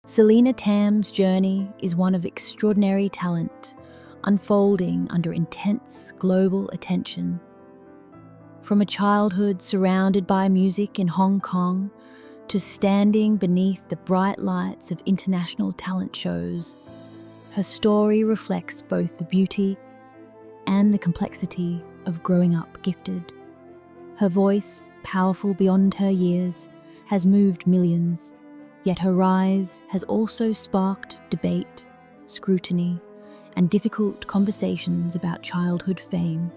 Celine Tam's journey is one of extraordinary talent, unfolding under intense global attention. From a childhood surrounded by music in Hong Kong to standing beneath the bright lights of international talent shows, her story reflects both the beauty and the complexity of growing up gifted. Her voice, powerful beyond her years, has moved millions, yet her rise has also sparked debate, scrutiny, and difficult conversations about childhood fame.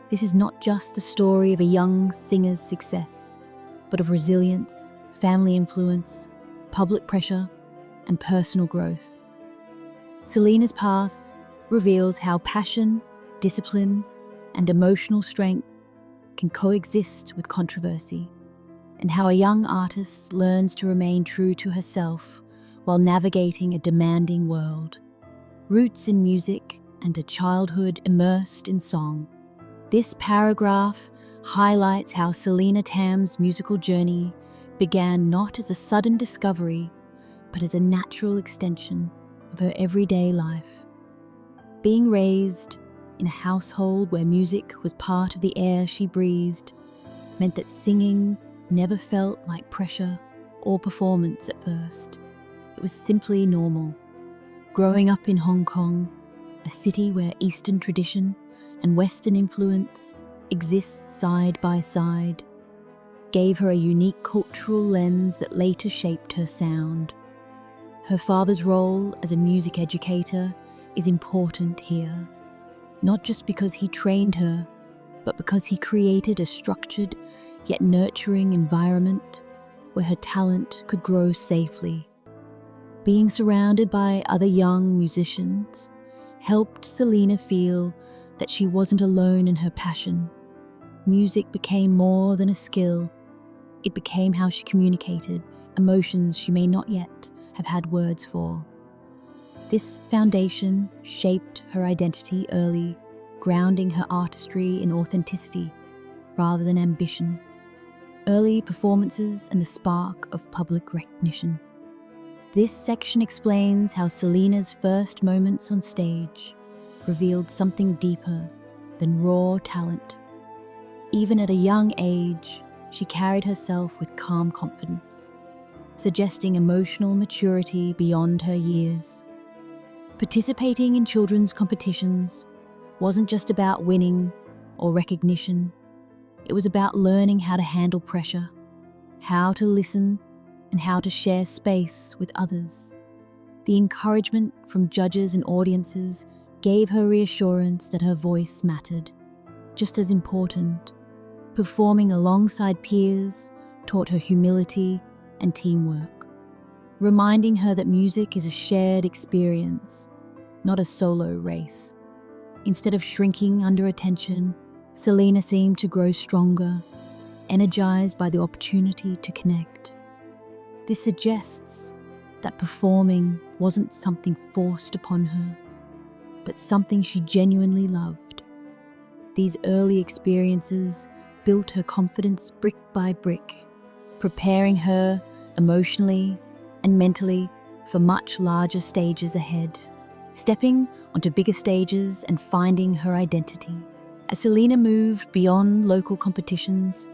This is not just a story of a young singer's success, but of resilience, family influence, public pressure, and personal growth. Celine's path reveals how passion, discipline, and emotional strength can coexist with controversy, and how a young artist learns to remain true to herself while navigating a demanding world. Roots in music and a childhood immersed in song. This paragraph highlights how Celine Tam's musical journey began not as a sudden discovery, but as a natural extension of her everyday life. Being raised in a household where music was part of the air she breathed meant that singing never felt like pressure or performance at first. It was simply normal. Growing up in Hong Kong, a city where Eastern tradition and Western influence exist side by side, gave her a unique cultural lens that later shaped her sound. Her father's role as a music educator is important here, not just because he trained her, but because he created a structured yet nurturing environment where her talent could grow safely. Being surrounded by other young musicians helped Celine feel that she wasn't alone in her passion. Music became more than a skill. It became how she communicated emotions she may not yet have had words for. This foundation shaped her identity early, grounding her artistry in authenticity rather than ambition. Early performances and the spark of public recognition. This section explains how Celine's first moments on stage revealed something deeper than raw talent. Even at a young age, she carried herself with calm confidence, suggesting emotional maturity beyond her years. Participating in children's competitions wasn't just about winning or recognition. It was about learning how to handle pressure, how to listen, and how to share space with others. The encouragement from judges and audiences gave her reassurance that her voice mattered. Just as important, performing alongside peers taught her humility and teamwork, reminding her that music is a shared experience, not a solo race. Instead of shrinking under attention, Celine seemed to grow stronger, energized by the opportunity to connect. This suggests that performing wasn't something forced upon her, but something she genuinely loved. These early experiences built her confidence brick by brick, preparing her emotionally and mentally for much larger stages ahead, stepping onto bigger stages and finding her identity. As Celine moved beyond local competitions,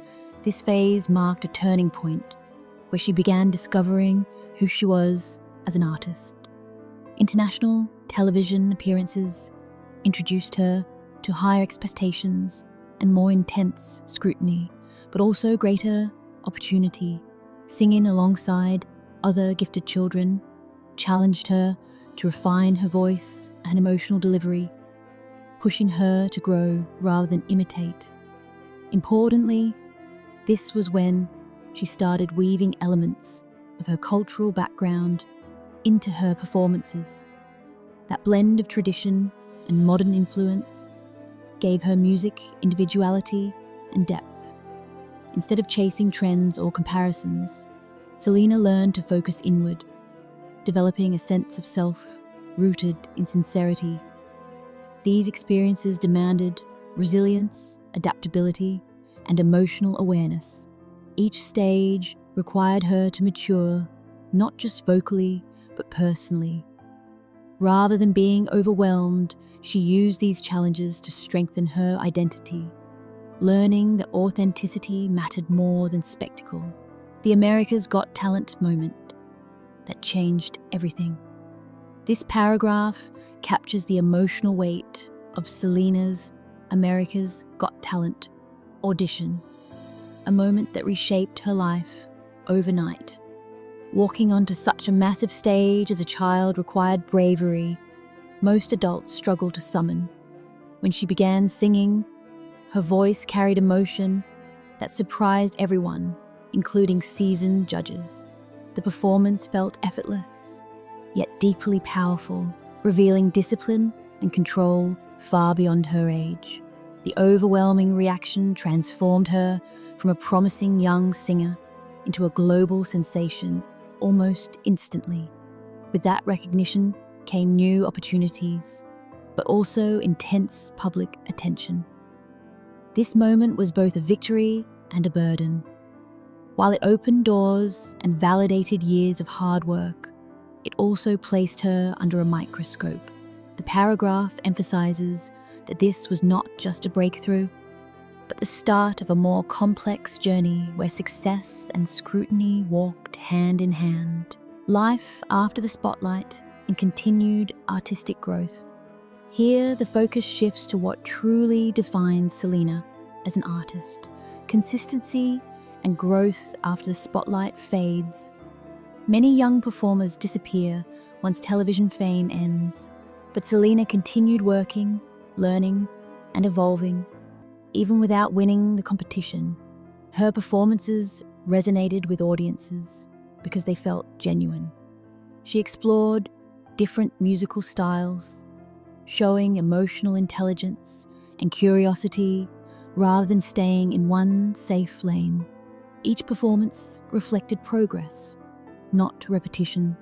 this phase marked a turning point where she began discovering who she was as an artist. International television appearances introduced her to higher expectations and more intense scrutiny, but also greater opportunity. Singing alongside other gifted children challenged her to refine her voice and emotional delivery, pushing her to grow rather than imitate. Importantly, this was when she started weaving elements of her cultural background into her performances. That blend of tradition and modern influence gave her music individuality and depth. Instead of chasing trends or comparisons, Celine learned to focus inward, developing a sense of self rooted in sincerity. These experiences demanded resilience, adaptability, and emotional awareness. Each stage required her to mature, not just vocally, but personally. Rather than being overwhelmed, she used these challenges to strengthen her identity, learning that authenticity mattered more than spectacle. The America's Got Talent moment that changed everything. This paragraph captures the emotional weight of Selena's America's Got Talent audition, a moment that reshaped her life overnight. Walking onto such a massive stage as a child required bravery most adults struggle to summon. When she began singing, her voice carried emotion that surprised everyone, including seasoned judges. The performance felt effortless, yet deeply powerful, revealing discipline and control far beyond her age. The overwhelming reaction transformed her from a promising young singer into a global sensation almost instantly. With that recognition came new opportunities, but also intense public attention. This moment was both a victory and a burden. While it opened doors and validated years of hard work, it also placed her under a microscope. The paragraph emphasizes that this was not just a breakthrough, but the start of a more complex journey where success and scrutiny walked hand in hand. Life after the spotlight and continued artistic growth. Here, the focus shifts to what truly defines Selena as an artist: consistency and growth after the spotlight fades. Many young performers disappear once television fame ends, but Selena continued working, learning, and evolving. Even without winning the competition, her performances resonated with audiences because they felt genuine. She explored different musical styles, showing emotional intelligence and curiosity rather than staying in one safe lane. Each performance reflected progress, not repetition,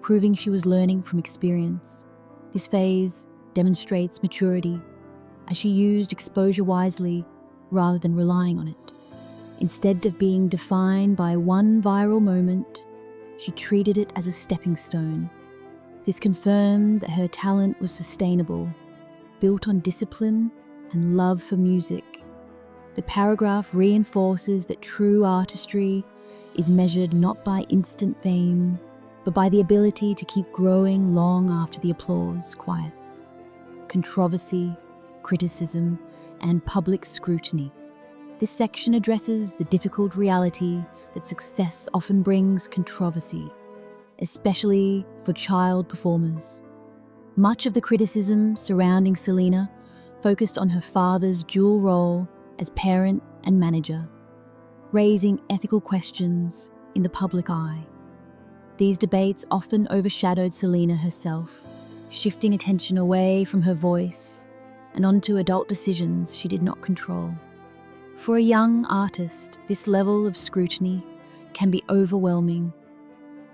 proving she was learning from experience. This phase demonstrates maturity, as she used exposure wisely rather than relying on it. Instead of being defined by one viral moment, she treated it as a stepping stone. This confirmed that her talent was sustainable, built on discipline and love for music. The paragraph reinforces that true artistry is measured not by instant fame, but by the ability to keep growing long after the applause quiets. Controversy, criticism, and public scrutiny. This section addresses the difficult reality that success often brings controversy, especially for child performers. Much of the criticism surrounding Selena focused on her father's dual role as parent and manager, raising ethical questions in the public eye. These debates often overshadowed Selena herself, shifting attention away from her voice and onto adult decisions she did not control. For a young artist, this level of scrutiny can be overwhelming.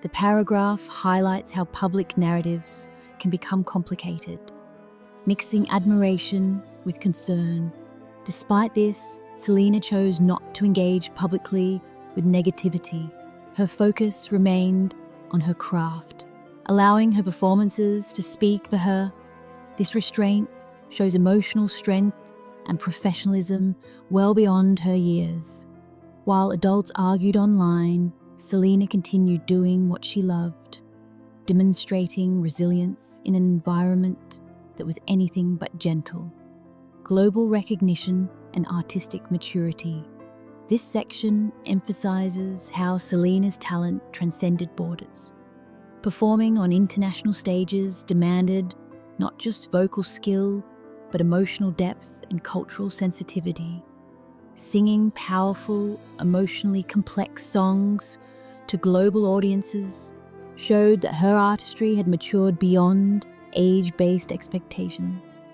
The paragraph highlights how public narratives can become complicated, mixing admiration with concern. Despite this, Selena chose not to engage publicly with negativity. Her focus remained on her craft, allowing her performances to speak for her. This restraint shows emotional strength and professionalism well beyond her years. While adults argued online, Selena continued doing what she loved, demonstrating resilience in an environment that was anything but gentle. Global recognition and artistic maturity. This section emphasizes how Selena's talent transcended borders. Performing on international stages demanded not just vocal skill, but emotional depth and cultural sensitivity. Singing powerful, emotionally complex songs to global audiences showed that her artistry had matured beyond age-based expectations.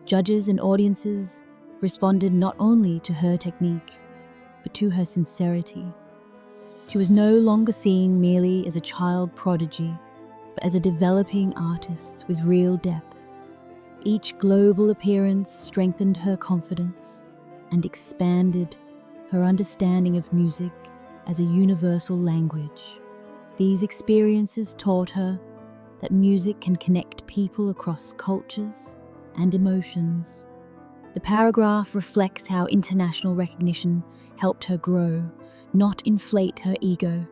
Judges and audiences responded not only to her technique, but to her sincerity. She was no longer seen merely as a child prodigy, but as a developing artist with real depth. Each global appearance strengthened her confidence and expanded her understanding of music as a universal language. These experiences taught her that music can connect people across cultures and emotions. The paragraph reflects how international recognition helped her grow, not inflate her ego.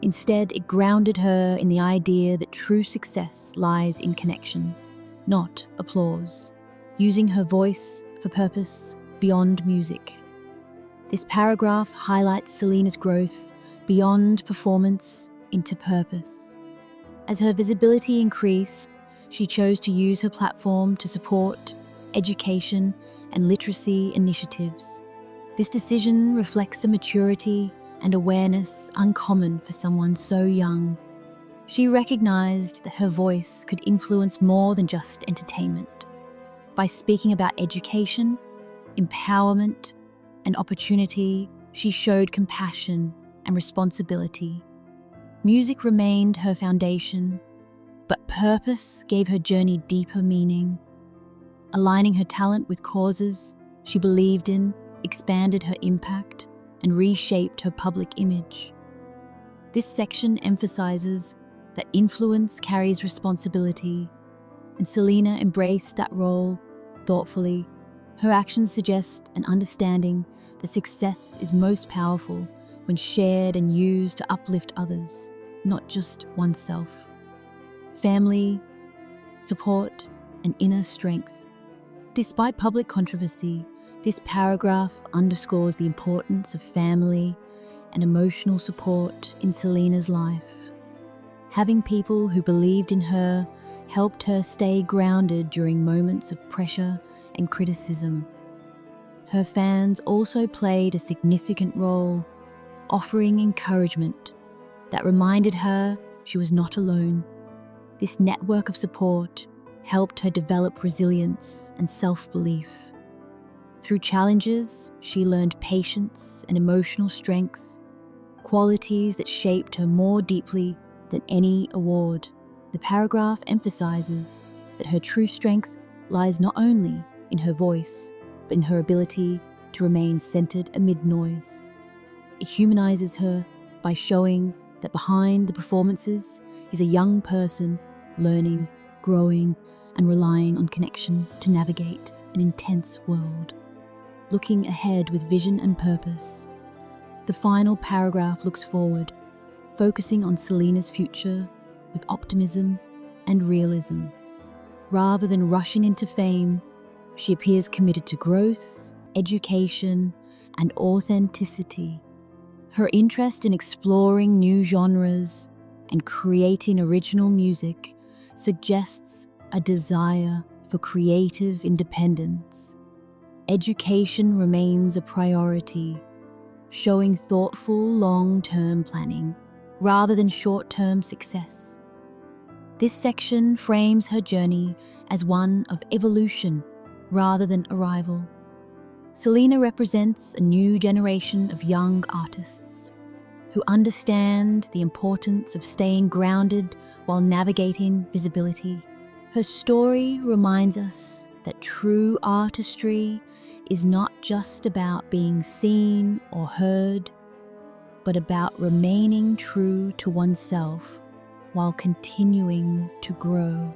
Instead, it grounded her in the idea that true success lies in connection, not applause, using her voice for purpose beyond music. This paragraph highlights Celine's growth beyond performance into purpose. As her visibility increased, she chose to use her platform to support education and literacy initiatives. This decision reflects a maturity and awareness uncommon for someone so young. She recognized that her voice could influence more than just entertainment. By speaking about education, empowerment, and opportunity, she showed compassion and responsibility. Music remained her foundation, but purpose gave her journey deeper meaning. Aligning her talent with causes she believed in expanded her impact and reshaped her public image. This section emphasizes that influence carries responsibility, and Selena embraced that role thoughtfully. Her actions suggest an understanding that success is most powerful when shared and used to uplift others, not just oneself. Family, support, and inner strength. Despite public controversy, this paragraph underscores the importance of family and emotional support in Selena's life. Having people who believed in her helped her stay grounded during moments of pressure and criticism. Her fans also played a significant role, offering encouragement that reminded her she was not alone. This network of support helped her develop resilience and self-belief. Through challenges, she learned patience and emotional strength, qualities that shaped her more deeply than any award. The paragraph emphasizes that her true strength lies not only in her voice, but in her ability to remain centered amid noise. It humanizes her by showing that behind the performances is a young person learning, growing, and relying on connection to navigate an intense world. Looking ahead with vision and purpose. The final paragraph looks forward, focusing on Selena's future with optimism and realism. Rather than rushing into fame, she appears committed to growth, education, and authenticity. Her interest in exploring new genres and creating original music suggests a desire for creative independence. Education remains a priority, showing thoughtful long-term planning rather than short-term success. This section frames her journey as one of evolution rather than arrival. Selena represents a new generation of young artists who understand the importance of staying grounded while navigating visibility. Her story reminds us that true artistry is not just about being seen or heard, but about remaining true to oneself while continuing to grow.